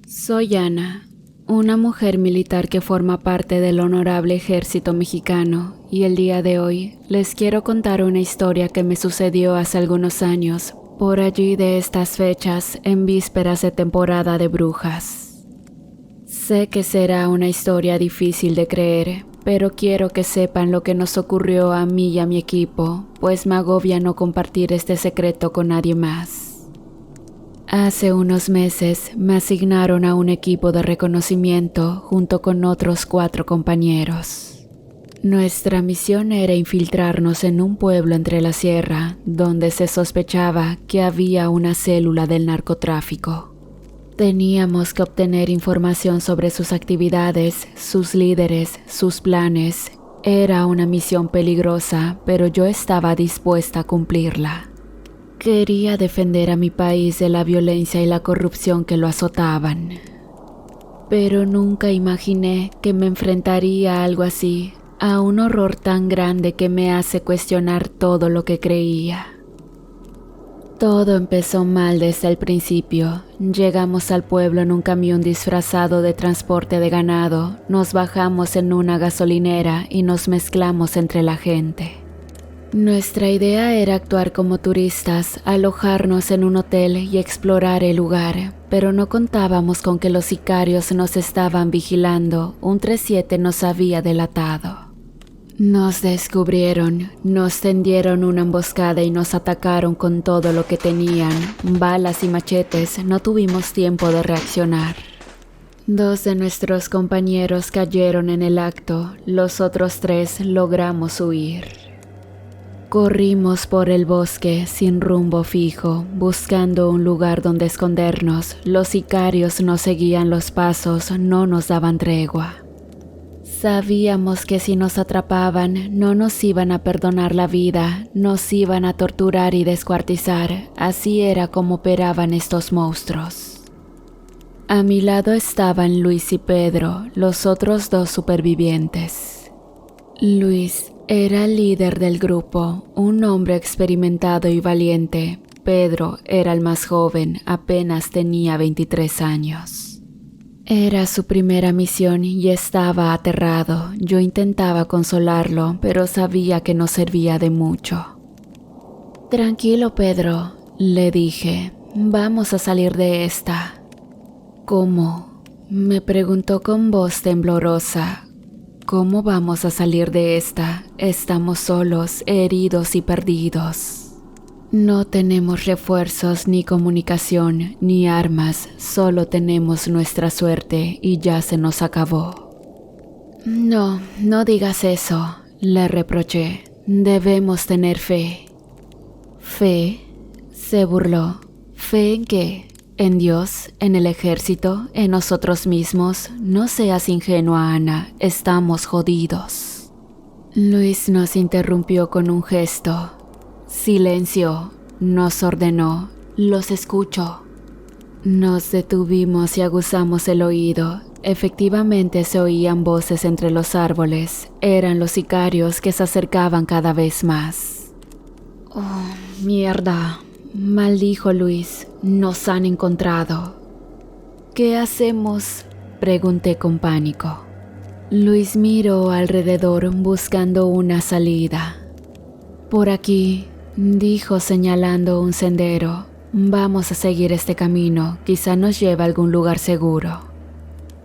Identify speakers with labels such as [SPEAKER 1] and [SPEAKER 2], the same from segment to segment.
[SPEAKER 1] Soy Ana, una mujer militar que forma parte del honorable ejército mexicano, y el día de hoy les quiero contar una historia que me sucedió hace algunos años, por allí de estas fechas, en vísperas de temporada de brujas. Sé que será una historia difícil de creer, pero quiero que sepan lo que nos ocurrió a mí y a mi equipo, pues me agobia no compartir este secreto con nadie más. Hace unos meses me asignaron a un equipo de reconocimiento junto con otros 4 compañeros. Nuestra misión era infiltrarnos en un pueblo entre la sierra, donde se sospechaba que había una célula del narcotráfico. Teníamos que obtener información sobre sus actividades, sus líderes, sus planes. Era una misión peligrosa, pero yo estaba dispuesta a cumplirla. Quería defender a mi país de la violencia y la corrupción que lo azotaban. Pero nunca imaginé que me enfrentaría a algo así, a un horror tan grande que me hace cuestionar todo lo que creía. Todo empezó mal desde el principio. Llegamos al pueblo en un camión disfrazado de transporte de ganado, nos bajamos en una gasolinera y nos mezclamos entre la gente. Nuestra idea era actuar como turistas, alojarnos en un hotel y explorar el lugar, pero no contábamos con que los sicarios nos estaban vigilando. Un 37 nos había delatado. Nos descubrieron, nos tendieron una emboscada y nos atacaron con todo lo que tenían, balas y machetes. No tuvimos tiempo de reaccionar. 2 de nuestros compañeros cayeron en el acto, los otros 3 logramos huir. Corrimos por el bosque sin rumbo fijo, buscando un lugar donde escondernos. Los sicarios nos seguían los pasos, no nos daban tregua. Sabíamos que si nos atrapaban, no nos iban a perdonar la vida, nos iban a torturar y descuartizar. Así era como operaban estos monstruos. A mi lado estaban Luis y Pedro, los otros 2 supervivientes. Luis era el líder del grupo, un hombre experimentado y valiente. Pedro era el más joven, apenas tenía 23 años. Era su primera misión y estaba aterrado. Yo intentaba consolarlo, pero sabía que no servía de mucho. «Tranquilo, Pedro», le dije, «vamos a salir de esta». «¿Cómo?», me preguntó con voz temblorosa. «¿Cómo vamos a salir de esta? Estamos solos, heridos y perdidos. No tenemos refuerzos, ni comunicación, ni armas, solo tenemos nuestra suerte y ya se nos acabó». «No, no digas eso», le reproché. «Debemos tener fe». «¿Fe?», se burló. «¿Fe en qué? ¿En Dios? ¿En el ejército? ¿En nosotros mismos? No seas ingenua, Ana, estamos jodidos». Luis nos interrumpió con un gesto. «Silencio», nos ordenó. «Los escucho». Nos detuvimos y aguzamos el oído. Efectivamente se oían voces entre los árboles. Eran los sicarios que se acercaban cada vez más. «Oh, mierda», maldijo Luis. «Nos han encontrado». «¿Qué hacemos?», pregunté con pánico. Luis miró alrededor buscando una salida. «Por aquí», dijo señalando un sendero. «Vamos a seguir este camino, quizá nos lleve a algún lugar seguro».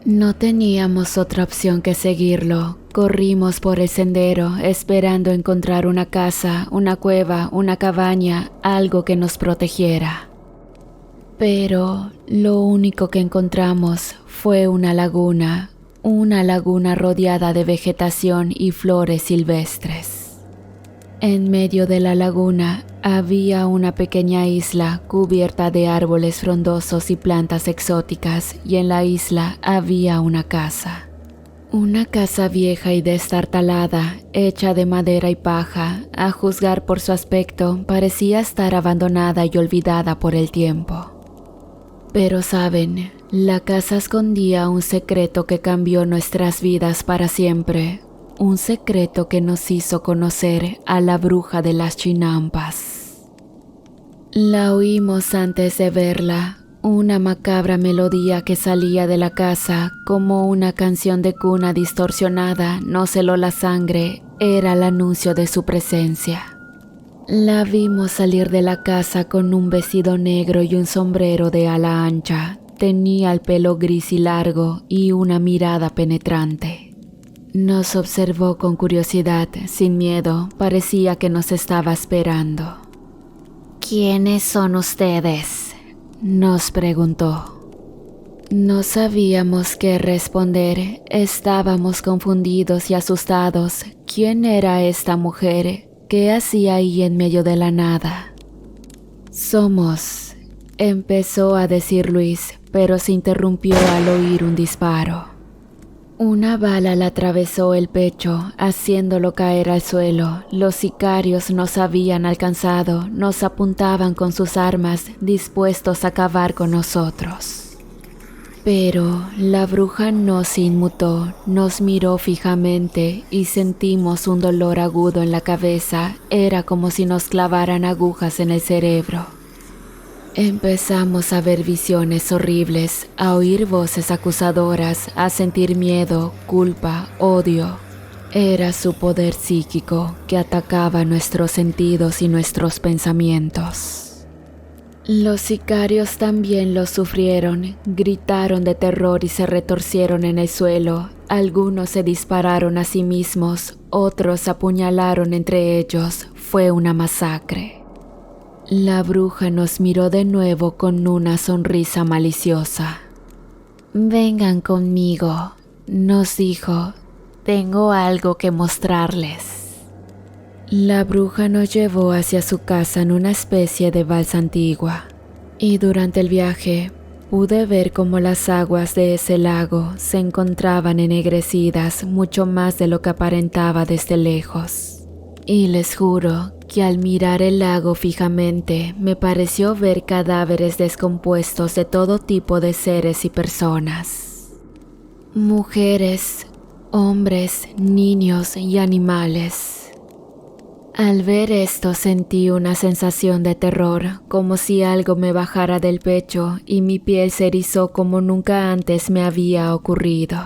[SPEAKER 1] No teníamos otra opción que seguirlo. Corrimos por el sendero esperando encontrar una casa, una cueva, una cabaña, algo que nos protegiera. Pero lo único que encontramos fue una laguna rodeada de vegetación y flores silvestres. En medio de la laguna había una pequeña isla cubierta de árboles frondosos y plantas exóticas, y en la isla había una casa. Una casa vieja y destartalada, hecha de madera y paja. A juzgar por su aspecto, parecía estar abandonada y olvidada por el tiempo. Pero saben, la casa escondía un secreto que cambió nuestras vidas para siempre. Un secreto que nos hizo conocer a la bruja de las Chinampas. La oímos antes de verla. Una macabra melodía que salía de la casa como una canción de cuna distorsionada nos heló la sangre, era el anuncio de su presencia. La vimos salir de la casa con un vestido negro y un sombrero de ala ancha. Tenía el pelo gris y largo y una mirada penetrante. Nos observó con curiosidad, sin miedo, parecía que nos estaba esperando.
[SPEAKER 2] ¿Quiénes son ustedes?,
[SPEAKER 1] nos preguntó. No sabíamos qué responder, estábamos confundidos y asustados. ¿Quién era esta mujer? ¿Qué hacía ahí en medio de la nada? Somos, empezó a decir Luis, pero se interrumpió al oír un disparo. Una bala le atravesó el pecho, haciéndolo caer al suelo. Los sicarios nos habían alcanzado, nos apuntaban con sus armas, dispuestos a acabar con nosotros. Pero la bruja no se inmutó, nos miró fijamente y sentimos un dolor agudo en la cabeza. Era como si nos clavaran agujas en el cerebro. Empezamos a ver visiones horribles, a oír voces acusadoras, a sentir miedo, culpa, odio. Era su poder psíquico que atacaba nuestros sentidos y nuestros pensamientos. Los sicarios también lo sufrieron, gritaron de terror y se retorcieron en el suelo. Algunos se dispararon a sí mismos, otros apuñalaron entre ellos. Fue una masacre. La bruja nos miró de nuevo con una sonrisa maliciosa.
[SPEAKER 2] Vengan conmigo,
[SPEAKER 1] nos dijo.
[SPEAKER 2] Tengo algo que mostrarles.
[SPEAKER 1] La bruja nos llevó hacia su casa en una especie de balsa antigua. Y durante el viaje pude ver cómo las aguas de ese lago se encontraban ennegrecidas mucho más de lo que aparentaba desde lejos. Y les juro que al mirar el lago fijamente me pareció ver cadáveres descompuestos de todo tipo de seres y personas. Mujeres, hombres, niños y animales. Al ver esto sentí una sensación de terror, como si algo me bajara del pecho y mi piel se erizó como nunca antes me había ocurrido.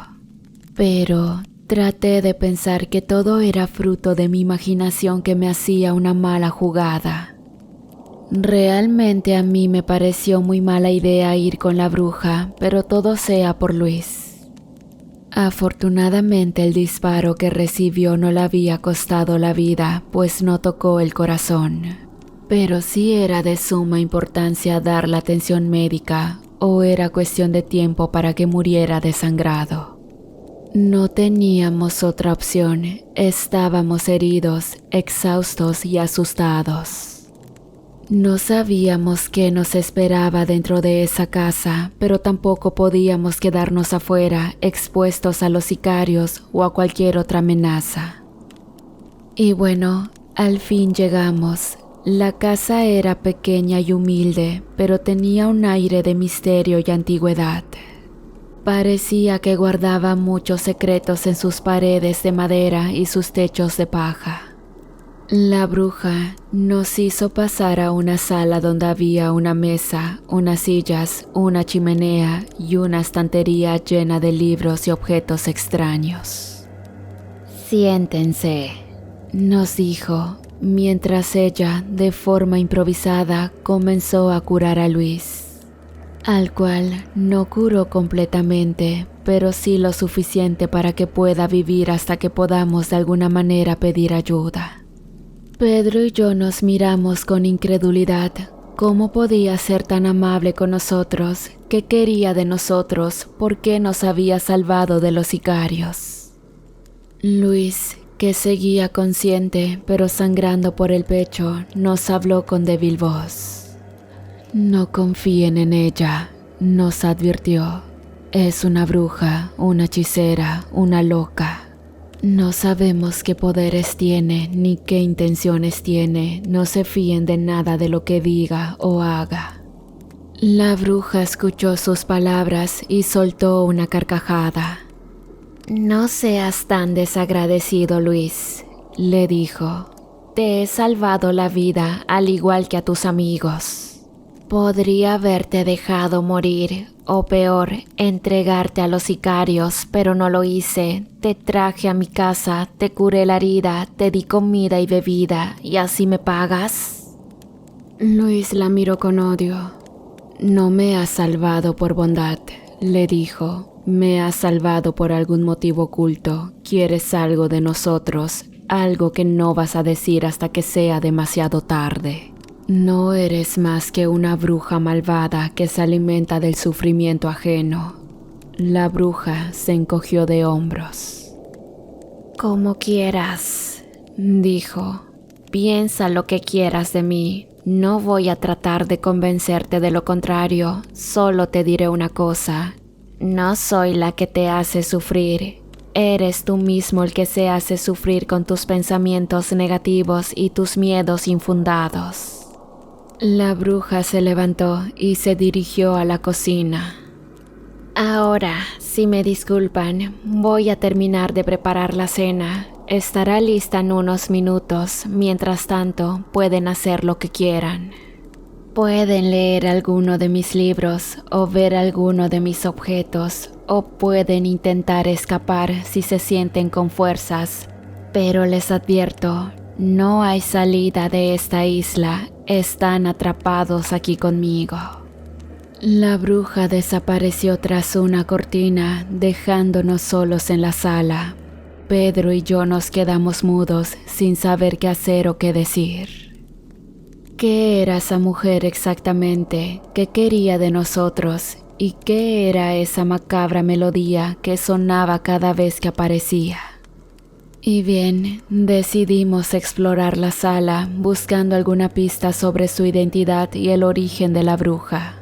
[SPEAKER 1] Pero traté de pensar que todo era fruto de mi imaginación que me hacía una mala jugada. Realmente a mí me pareció muy mala idea ir con la bruja, pero todo sea por Luis. Afortunadamente el disparo que recibió no le había costado la vida, pues no tocó el corazón. Pero sí era de suma importancia dar la atención médica, o era cuestión de tiempo para que muriera desangrado. No teníamos otra opción, estábamos heridos, exhaustos y asustados. No sabíamos qué nos esperaba dentro de esa casa, pero tampoco podíamos quedarnos afuera, expuestos a los sicarios o a cualquier otra amenaza. Y bueno, al fin llegamos. La casa era pequeña y humilde, pero tenía un aire de misterio y antigüedad. Parecía que guardaba muchos secretos en sus paredes de madera y sus techos de paja. La bruja nos hizo pasar a una sala donde había una mesa, unas sillas, una chimenea y una estantería llena de libros y objetos extraños.
[SPEAKER 2] Siéntense,
[SPEAKER 1] nos dijo, mientras ella, de forma improvisada, comenzó a curar a Luis. Al cual no curó completamente, pero sí lo suficiente para que pueda vivir hasta que podamos de alguna manera pedir ayuda. Pedro y yo nos miramos con incredulidad. ¿Cómo podía ser tan amable con nosotros? ¿Qué quería de nosotros? ¿Por qué nos había salvado de los sicarios? Luis, que seguía consciente pero sangrando por el pecho, nos habló con débil voz. No confíen en ella, nos advirtió. Es una bruja, una hechicera, una loca. No sabemos qué poderes tiene ni qué intenciones tiene. No se fíen de nada de lo que diga o haga. La bruja escuchó sus palabras y soltó una carcajada.
[SPEAKER 2] No seas tan desagradecido, Luis,
[SPEAKER 1] le dijo. Te he salvado la vida al igual que a tus amigos.
[SPEAKER 2] Podría haberte dejado morir, o peor, entregarte a los sicarios, pero no lo hice. Te traje a mi casa, te curé la herida, te di comida y bebida, ¿y así me pagas?
[SPEAKER 1] Luis la miró con odio. No me has salvado por bondad, le dijo. Me has salvado por algún motivo oculto. Quieres algo de nosotros, algo que no vas a decir hasta que sea demasiado tarde. No eres más que una bruja malvada que se alimenta del sufrimiento ajeno. La bruja se encogió de hombros.
[SPEAKER 2] Como quieras, dijo. Piensa lo que quieras de mí. No voy a tratar de convencerte de lo contrario. Solo te diré una cosa. No soy la que te hace sufrir. Eres tú mismo el que se hace sufrir con tus pensamientos negativos y tus miedos infundados.
[SPEAKER 1] La bruja se levantó y se dirigió a la cocina.
[SPEAKER 2] Ahora, si me disculpan, voy a terminar de preparar la cena. Estará lista en unos minutos. Mientras tanto, pueden hacer lo que quieran. Pueden leer alguno de mis libros o ver alguno de mis objetos, o pueden intentar escapar si se sienten con fuerzas. Pero les advierto, no hay salida de esta isla. Están atrapados aquí conmigo.
[SPEAKER 1] La bruja desapareció tras una cortina, dejándonos solos en la sala. Pedro y yo nos quedamos mudos, sin saber qué hacer o qué decir. ¿Qué era esa mujer exactamente? ¿Qué quería de nosotros? ¿Y qué era esa macabra melodía que sonaba cada vez que aparecía? Y bien, decidimos explorar la sala, buscando alguna pista sobre su identidad y el origen de la bruja.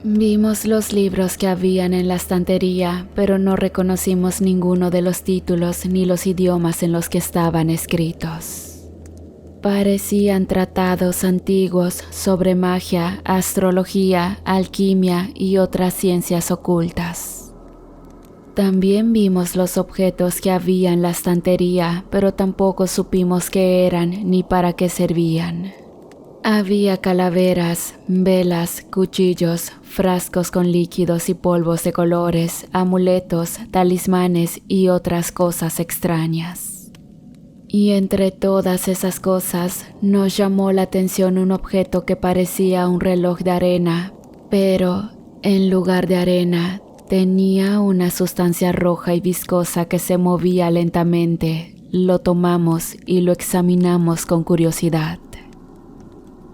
[SPEAKER 1] Vimos los libros que habían en la estantería, pero no reconocimos ninguno de los títulos ni los idiomas en los que estaban escritos. Parecían tratados antiguos sobre magia, astrología, alquimia y otras ciencias ocultas. También vimos los objetos que había en la estantería, pero tampoco supimos qué eran ni para qué servían. Había calaveras, velas, cuchillos, frascos con líquidos y polvos de colores, amuletos, talismanes y otras cosas extrañas. Y entre todas esas cosas nos llamó la atención un objeto que parecía un reloj de arena, pero en lugar de arena tenía una sustancia roja y viscosa que se movía lentamente. Lo tomamos y lo examinamos con curiosidad.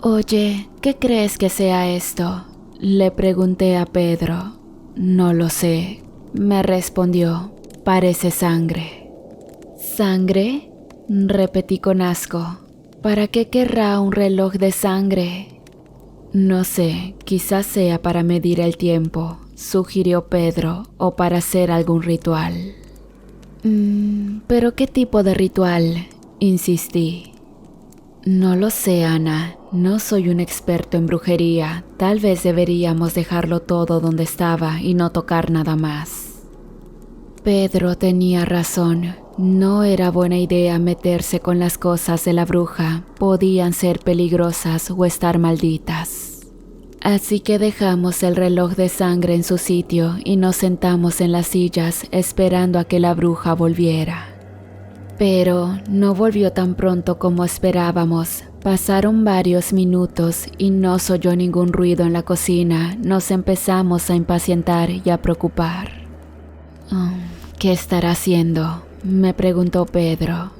[SPEAKER 2] Oye, ¿qué crees que sea esto?
[SPEAKER 1] Le pregunté a Pedro.
[SPEAKER 2] No lo sé, me respondió. Parece sangre.
[SPEAKER 1] ¿Sangre? Repetí con asco. ¿Para qué querrá un reloj de sangre? No sé, quizás sea para medir el tiempo, sugirió Pedro, o para hacer algún ritual.
[SPEAKER 2] ¿Pero qué tipo de ritual? Insistí.
[SPEAKER 1] No lo sé, Ana. No soy un experto en brujería. Tal vez deberíamos dejarlo todo donde estaba y no tocar nada más. Pedro tenía razón. No era buena idea meterse con las cosas de la bruja. Podían ser peligrosas o estar malditas. Así que dejamos el reloj de sangre en su sitio y nos sentamos en las sillas esperando a que la bruja volviera. Pero no volvió tan pronto como esperábamos. Pasaron varios minutos y no se oyó ningún ruido en la cocina. Nos empezamos a impacientar y a preocupar. ¿Qué estará haciendo?, me preguntó Pedro.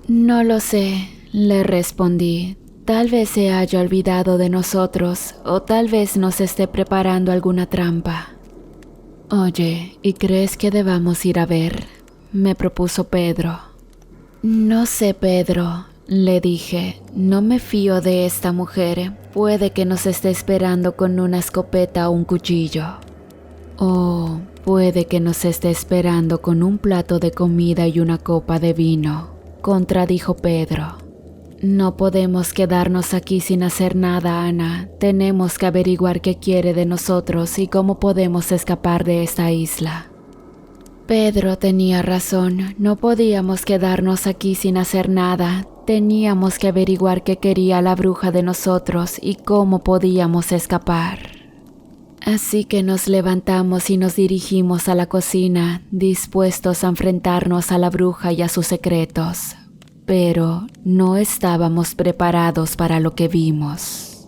[SPEAKER 2] No lo sé,
[SPEAKER 1] le respondí. Tal vez se haya olvidado de nosotros o tal vez nos esté preparando alguna trampa. Oye, ¿y crees que debamos ir a ver?, me propuso Pedro.
[SPEAKER 2] No sé, Pedro, le dije. No me fío de esta mujer. Puede que nos esté esperando con una escopeta o un cuchillo.
[SPEAKER 1] Oh, puede que nos esté esperando con un plato de comida y una copa de vino, contradijo Pedro. No podemos quedarnos aquí sin hacer nada, Ana. Tenemos que averiguar qué quiere de nosotros y cómo podemos escapar de esta isla. Pedro tenía razón. No podíamos quedarnos aquí sin hacer nada. Teníamos que averiguar qué quería la bruja de nosotros y cómo podíamos escapar. Así que nos levantamos y nos dirigimos a la cocina, dispuestos a enfrentarnos a la bruja y a sus secretos. Pero no estábamos preparados para lo que vimos.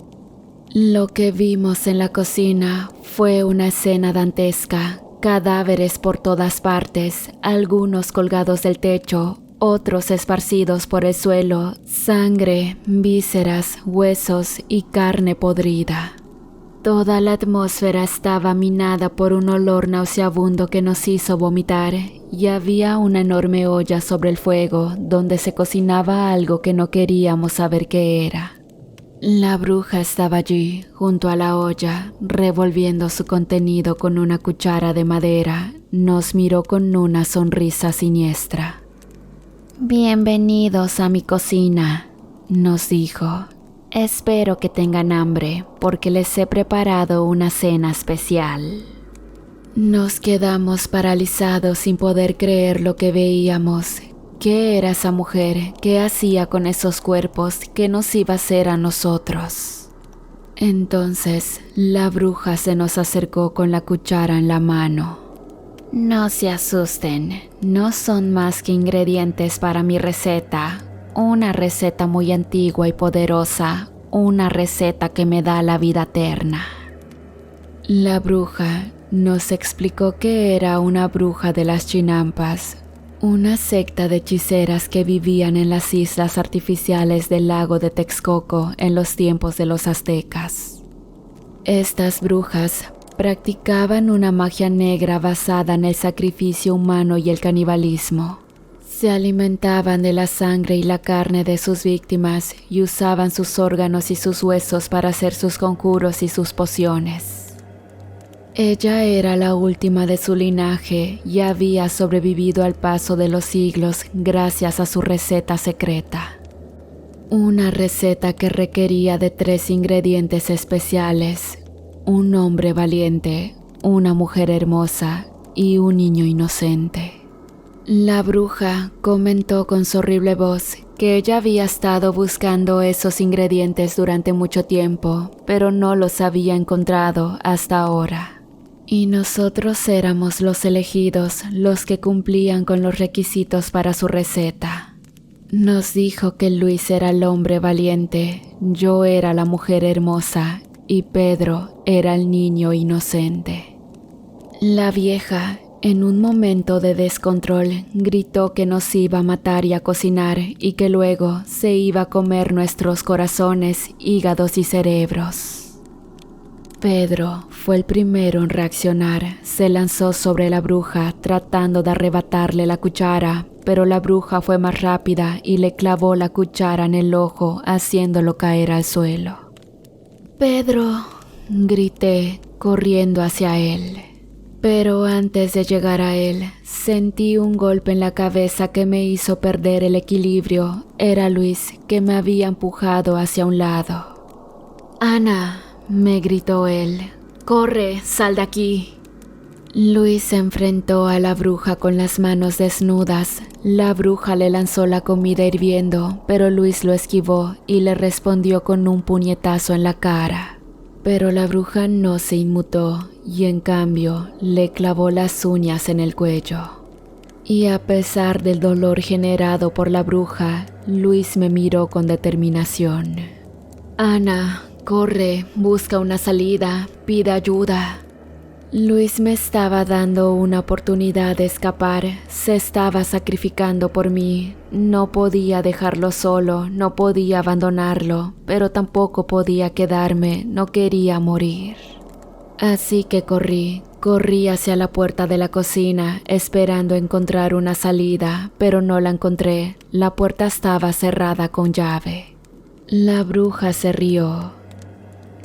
[SPEAKER 1] Lo que vimos en la cocina fue una escena dantesca, cadáveres por todas partes, algunos colgados del techo, otros esparcidos por el suelo, sangre, vísceras, huesos y carne podrida. Toda la atmósfera estaba minada por un olor nauseabundo que nos hizo vomitar, y había una enorme olla sobre el fuego donde se cocinaba algo que no queríamos saber qué era. La bruja estaba allí, junto a la olla, revolviendo su contenido con una cuchara de madera. Nos miró con una sonrisa siniestra. «Bienvenidos a mi cocina», nos dijo. «Espero que tengan hambre, porque les he preparado una cena especial». Nos quedamos paralizados sin poder creer lo que veíamos. ¿Qué era esa mujer? ¿Qué hacía con esos cuerpos? ¿Qué nos iba a hacer a nosotros? Entonces, la bruja se nos acercó con la cuchara en la mano. «No se asusten, no son más que ingredientes para mi receta. Una receta muy antigua y poderosa, una receta que me da la vida eterna». La bruja nos explicó que era una bruja de las Chinampas, una secta de hechiceras que vivían en las islas artificiales del lago de Texcoco en los tiempos de los aztecas. Estas brujas practicaban una magia negra basada en el sacrificio humano y el canibalismo. Se alimentaban de la sangre y la carne de sus víctimas y usaban sus órganos y sus huesos para hacer sus conjuros y sus pociones. Ella era la última de su linaje y había sobrevivido al paso de los siglos gracias a su receta secreta. Una receta que requería de 3 ingredientes especiales: un hombre valiente, una mujer hermosa y un niño inocente. La bruja comentó con su horrible voz que ella había estado buscando esos ingredientes durante mucho tiempo, pero no los había encontrado hasta ahora. Y nosotros éramos los elegidos, los que cumplían con los requisitos para su receta. Nos dijo que Luis era el hombre valiente, yo era la mujer hermosa y Pedro era el niño inocente. La vieja, en un momento de descontrol, gritó que nos iba a matar y a cocinar y que luego se iba a comer nuestros corazones, hígados y cerebros. Pedro fue el primero en reaccionar. Se lanzó sobre la bruja tratando de arrebatarle la cuchara, pero la bruja fue más rápida y le clavó la cuchara en el ojo, haciéndolo caer al suelo. «Pedro», grité, corriendo hacia él. Pero antes de llegar a él, sentí un golpe en la cabeza que me hizo perder el equilibrio. Era Luis, que me había empujado hacia un lado. «Ana», me gritó él, «corre, sal de aquí». Luis se enfrentó a la bruja con las manos desnudas. La bruja le lanzó la comida hirviendo, pero Luis lo esquivó y le respondió con un puñetazo en la cara. Pero la bruja no se inmutó y en cambio le clavó las uñas en el cuello. Y a pesar del dolor generado por la bruja, Luis me miró con determinación. «Ana, corre, busca una salida, pide ayuda». Luis me estaba dando una oportunidad de escapar, se estaba sacrificando por mí. No podía dejarlo solo, no podía abandonarlo, pero tampoco podía quedarme, no quería morir. Así que corrí hacia la puerta de la cocina, esperando encontrar una salida, pero no la encontré. La puerta estaba cerrada con llave. La bruja se rió.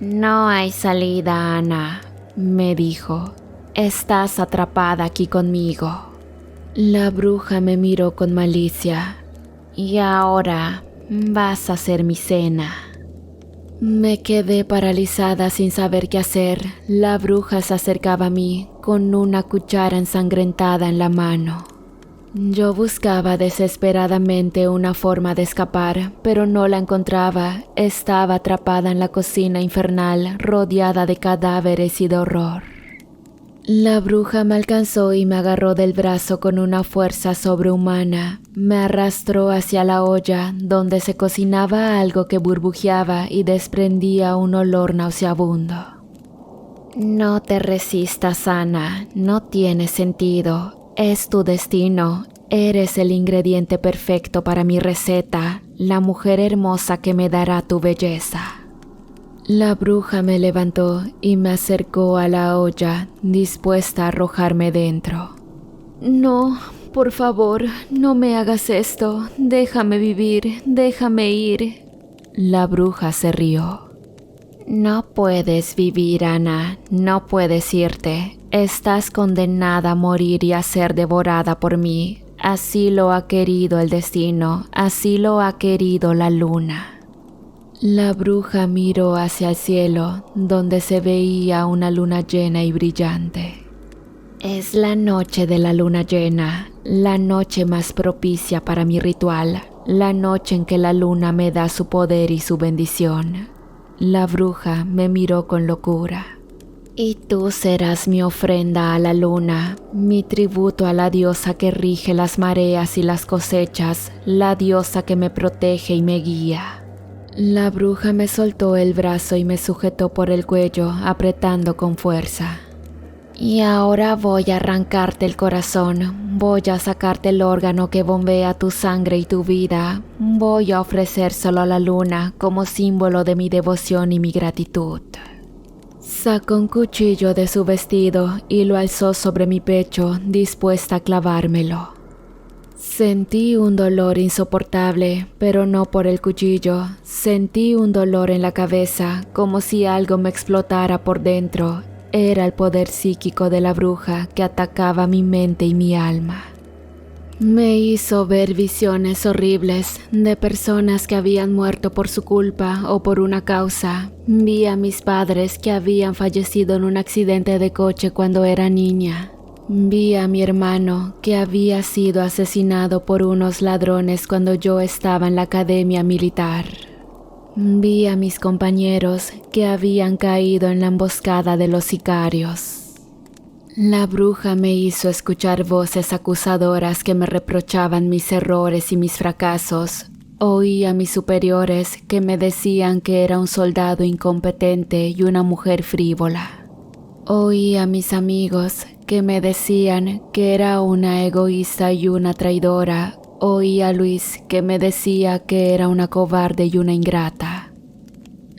[SPEAKER 1] «No hay salida, Ana», me dijo. «Estás atrapada aquí conmigo». La bruja me miró con malicia. «Y ahora vas a hacer mi cena». Me quedé paralizada sin saber qué hacer. La bruja se acercaba a mí con una cuchara ensangrentada en la mano. Yo buscaba desesperadamente una forma de escapar, pero no la encontraba. Estaba atrapada en la cocina infernal, rodeada de cadáveres y de horror. La bruja me alcanzó y me agarró del brazo con una fuerza sobrehumana. Me arrastró hacia la olla, donde se cocinaba algo que burbujeaba y desprendía un olor nauseabundo.
[SPEAKER 2] No te resistas, Ana, no tiene sentido. Es tu destino, eres el ingrediente perfecto para mi receta, la mujer hermosa que me dará tu belleza.
[SPEAKER 1] La bruja me levantó y me acercó a la olla, dispuesta a arrojarme dentro. No, por favor, no me hagas esto, déjame vivir, déjame ir. La bruja se rió.
[SPEAKER 2] No puedes vivir, Ana, no puedes irte. Estás condenada a morir y a ser devorada por mí. Así lo ha querido el destino, así lo ha querido la luna.
[SPEAKER 1] La bruja miró hacia el cielo, donde se veía una luna llena y brillante.
[SPEAKER 2] Es la noche de la luna llena, la noche más propicia para mi ritual, la noche en que la luna me da su poder y su bendición.
[SPEAKER 1] La bruja me miró con locura.
[SPEAKER 2] Y tú serás mi ofrenda a la luna, mi tributo a la diosa que rige las mareas y las cosechas, la diosa que me protege y me guía.
[SPEAKER 1] La bruja me soltó el brazo y me sujetó por el cuello, apretando con fuerza.
[SPEAKER 2] Y ahora voy a arrancarte el corazón, voy a sacarte el órgano que bombea tu sangre y tu vida, voy a ofrecérselo a la luna como símbolo de mi devoción y mi gratitud.
[SPEAKER 1] Sacó un cuchillo de su vestido y lo alzó sobre mi pecho, dispuesta a clavármelo. Sentí un dolor insoportable, pero no por el cuchillo. Sentí un dolor en la cabeza, como si algo me explotara por dentro. Era el poder psíquico de la bruja que atacaba mi mente y mi alma. Me hizo ver visiones horribles de personas que habían muerto por su culpa o por una causa. Vi a mis padres que habían fallecido en un accidente de coche cuando era niña. Vi a mi hermano que había sido asesinado por unos ladrones cuando yo estaba en la academia militar. Vi a mis compañeros que habían caído en la emboscada de los sicarios. La bruja me hizo escuchar voces acusadoras que me reprochaban mis errores y mis fracasos. Oí a mis superiores que me decían que era un soldado incompetente y una mujer frívola. Oí a mis amigos que me decían que era una egoísta y una traidora. Oí a Luis que me decía que era una cobarde y una ingrata.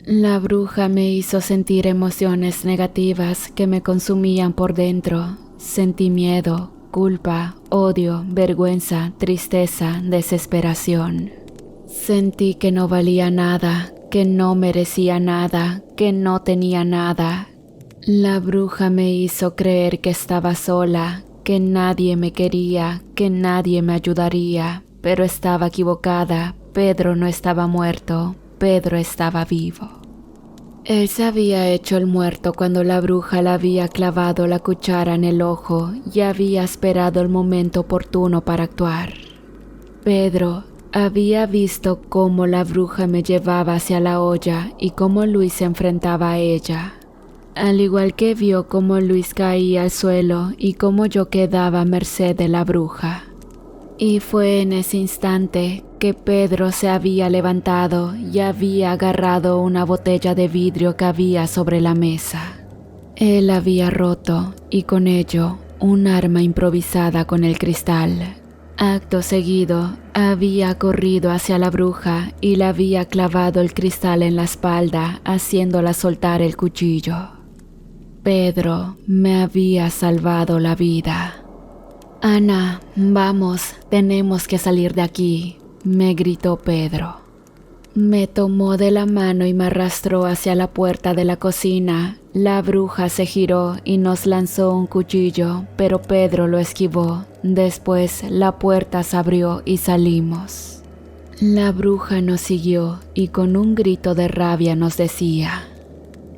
[SPEAKER 1] La bruja me hizo sentir emociones negativas que me consumían por dentro. Sentí miedo, culpa, odio, vergüenza, tristeza, desesperación. Sentí que no valía nada, que no merecía nada, que no tenía nada. La bruja me hizo creer que estaba sola, que nadie me quería, que nadie me ayudaría, pero estaba equivocada. Pedro no estaba muerto, Pedro estaba vivo. Él se había hecho el muerto cuando la bruja le había clavado la cuchara en el ojo y había esperado el momento oportuno para actuar. Pedro había visto cómo la bruja me llevaba hacia la olla y cómo Luis se enfrentaba a ella. Al igual que vio cómo Luis caía al suelo y cómo yo quedaba a merced de la bruja. Y fue en ese instante que Pedro se había levantado y había agarrado una botella de vidrio que había sobre la mesa. Él había roto, y con ello, un arma improvisada con el cristal. Acto seguido, había corrido hacia la bruja y le había clavado el cristal en la espalda, haciéndola soltar el cuchillo. Pedro me había salvado la vida. «Ana, vamos, tenemos que salir de aquí», me gritó Pedro. Me tomó de la mano y me arrastró hacia la puerta de la cocina. La bruja se giró y nos lanzó un cuchillo, pero Pedro lo esquivó. Después la puerta se abrió y salimos. La bruja nos siguió y con un grito de rabia nos decía: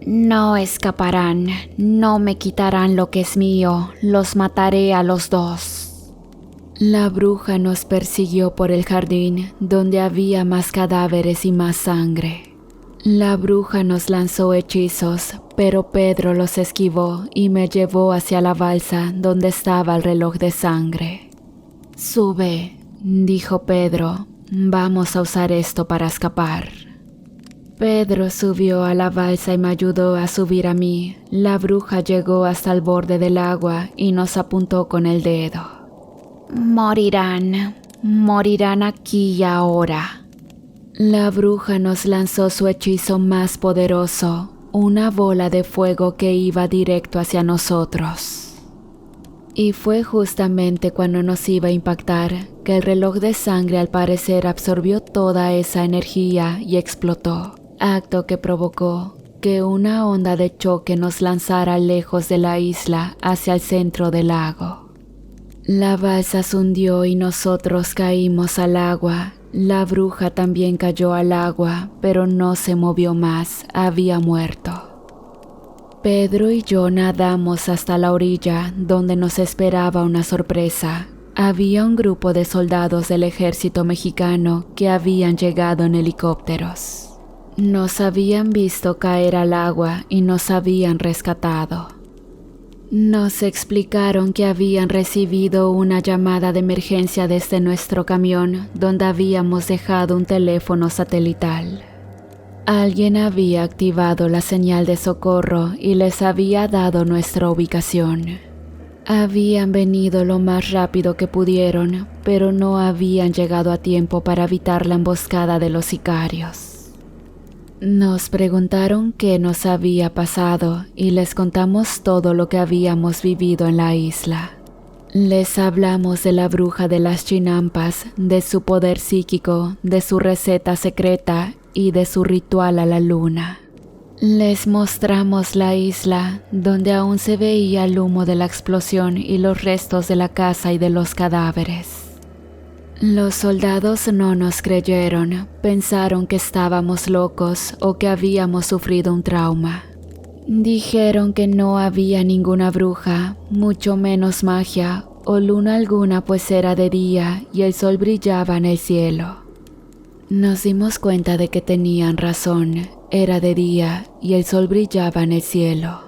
[SPEAKER 2] «No escaparán, no me quitarán lo que es mío, los mataré a los dos».
[SPEAKER 1] La bruja nos persiguió por el jardín, donde había más cadáveres y más sangre. La bruja nos lanzó hechizos, pero Pedro los esquivó y me llevó hacia la balsa donde estaba el reloj de sangre. «Sube», dijo Pedro, «vamos a usar esto para escapar». Pedro subió a la balsa y me ayudó a subir a mí. La bruja llegó hasta el borde del agua y nos apuntó con el dedo. «Morirán aquí y ahora». La bruja nos lanzó su hechizo más poderoso, una bola de fuego que iba directo hacia nosotros. Y fue justamente cuando nos iba a impactar que el reloj de sangre al parecer absorbió toda esa energía y explotó, acto que provocó que una onda de choque nos lanzara lejos de la isla hacia el centro del lago. La balsa se hundió y nosotros caímos al agua. La bruja también cayó al agua, pero no se movió más, había muerto. Pedro y yo nadamos hasta la orilla, donde nos esperaba una sorpresa. Había un grupo de soldados del ejército mexicano que habían llegado en helicópteros. Nos habían visto caer al agua y nos habían rescatado. Nos explicaron que habían recibido una llamada de emergencia desde nuestro camión, donde habíamos dejado un teléfono satelital. Alguien había activado la señal de socorro y les había dado nuestra ubicación. Habían venido lo más rápido que pudieron, pero no habían llegado a tiempo para evitar la emboscada de los sicarios. Nos preguntaron qué nos había pasado y les contamos todo lo que habíamos vivido en la isla. Les hablamos de la bruja de las chinampas, de su poder psíquico, de su receta secreta y de su ritual a la luna. Les mostramos la isla, donde aún se veía el humo de la explosión y los restos de la casa y de los cadáveres. Los soldados no nos creyeron, pensaron que estábamos locos o que habíamos sufrido un trauma. Dijeron que no había ninguna bruja, mucho menos magia o luna alguna, pues era de día y el sol brillaba en el cielo. Nos dimos cuenta de que tenían razón, era de día y el sol brillaba en el cielo.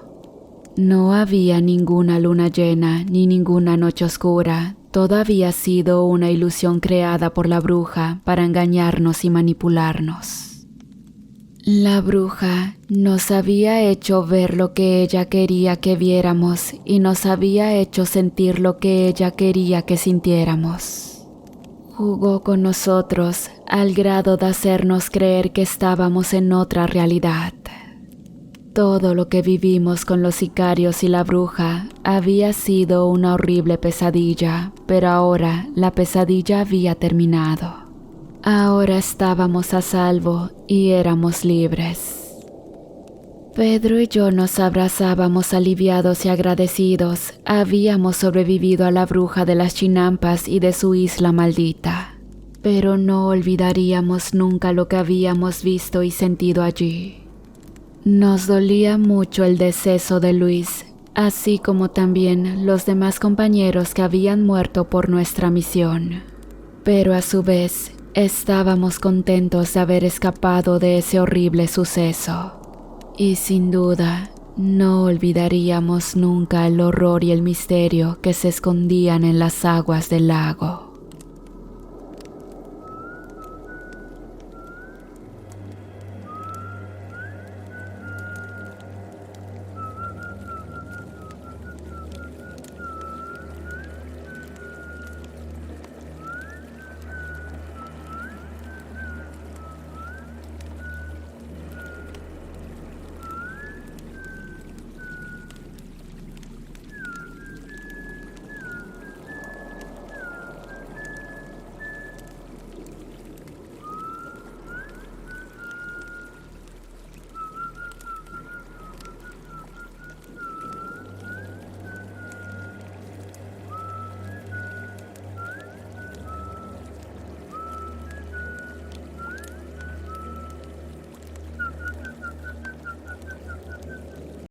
[SPEAKER 1] No había ninguna luna llena ni ninguna noche oscura. Todo había sido una ilusión creada por la bruja para engañarnos y manipularnos. La bruja nos había hecho ver lo que ella quería que viéramos y nos había hecho sentir lo que ella quería que sintiéramos. Jugó con nosotros al grado de hacernos creer que estábamos en otra realidad. Todo lo que vivimos con los sicarios y la bruja había sido una horrible pesadilla, pero ahora la pesadilla había terminado. Ahora estábamos a salvo y éramos libres. Pedro y yo nos abrazábamos aliviados y agradecidos. Habíamos sobrevivido a la bruja de las chinampas y de su isla maldita, pero no olvidaríamos nunca lo que habíamos visto y sentido allí. Nos dolía mucho el deceso de Luis, así como también los demás compañeros que habían muerto por nuestra misión. Pero a su vez, estábamos contentos de haber escapado de ese horrible suceso. Y sin duda, no olvidaríamos nunca el horror y el misterio que se escondían en las aguas del lago.